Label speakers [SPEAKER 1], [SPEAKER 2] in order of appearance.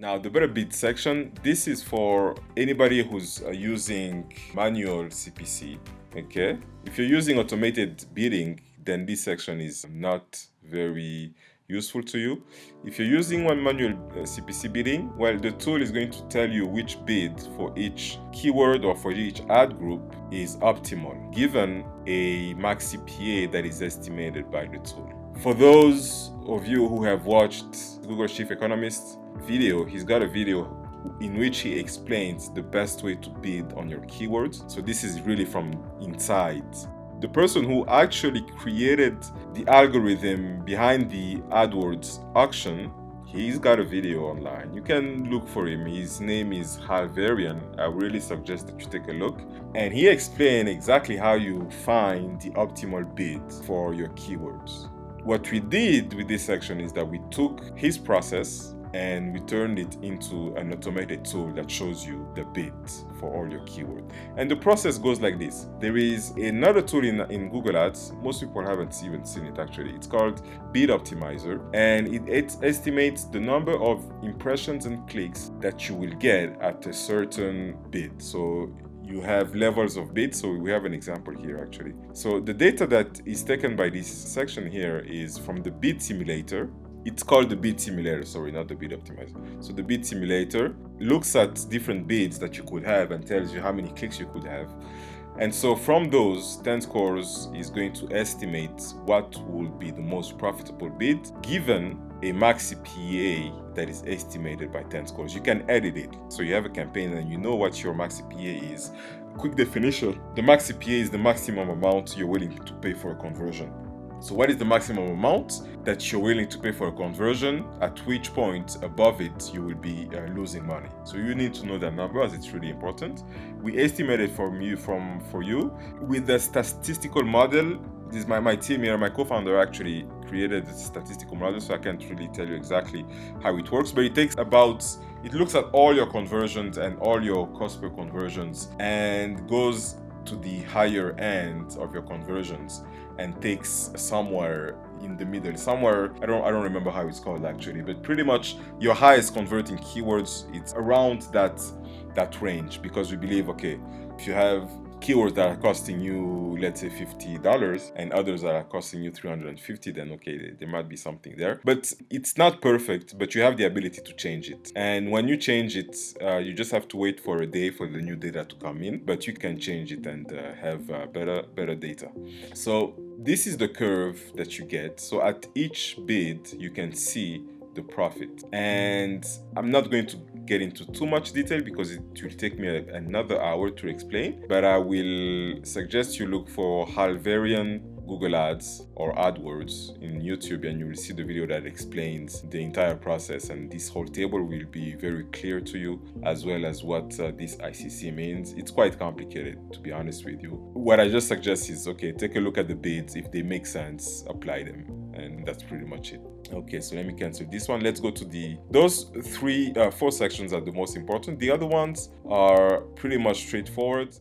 [SPEAKER 1] Now, the better bid section, this is for anybody who's using manual CPC, okay? If you're using automated bidding, then this section is not very useful to you. If you're using one manual CPC bidding, well, the tool is going to tell you which bid for each keyword or for each ad group is optimal, given a max CPA that is estimated by the tool. For those of you who have watched Google's Chief Economist video, he's got a video in which he explains the best way to bid on your keywords. So this is really from inside. The person who actually created the algorithm behind the AdWords auction, he's got a video online. You can look for him. His name is Hal Varian. I really suggest that you take a look. And he explained exactly how you find the optimal bid for your keywords. What we did with this section is that we took his process and we turned it into an automated tool that shows you the bid for all your keywords. And the process goes like this. There is another tool in Google Ads. Most people haven't even seen it actually. It's called Bid Optimizer, and it estimates the number of impressions and clicks that you will get at a certain bid. So you have levels of bids. So we have an example here actually. So the data that is taken by this section here is from the bid simulator. It's called the bid simulator, sorry, not the bid optimizer. So the bid simulator looks at different bids that you could have and tells you how many clicks you could have. And so from those, 10 scores is going to estimate what will be the most profitable bid given a max CPA that is estimated by 10 scores. You can edit it. So you have a campaign and you know what your max CPA is. Quick definition, the max CPA is the maximum amount you're willing to pay for a conversion. So what is the maximum amount that you're willing to pay for a conversion, at which point above it you will be losing money? So you need to know that number, as it's really important. We estimated for you with the statistical model. This is my team here, my co-founder actually created the statistical model, so I can't really tell you exactly how it works, but it looks at all your conversions and all your cost per conversions and goes to the higher end of your conversions and takes somewhere in the middle, somewhere, I don't remember how it's called actually, but pretty much your highest converting keywords, it's around that range, because we believe, okay, if you have keywords that are costing you, let's say $50 and others that are costing you $350, then okay, there might be something there. But it's not perfect, but you have the ability to change it. And when you change it, you just have to wait for a day for the new data to come in, but you can change it and have better data. So this is the curve that you get. So at each bid, you can see the profit. And I'm not going to get into too much detail because it will take me another hour to explain, but I will suggest you look for Hal Varian Google Ads or AdWords in YouTube, and you will see the video that explains the entire process, and this whole table will be very clear to you, as well as what this ICC means. It's quite complicated, to be honest with you. What I just suggest is, okay, take a look at the bids. If they make sense, apply them, and that's pretty much it. Okay, so let me cancel this one. Let's go to those four sections are the most important. The other ones are pretty much straightforward.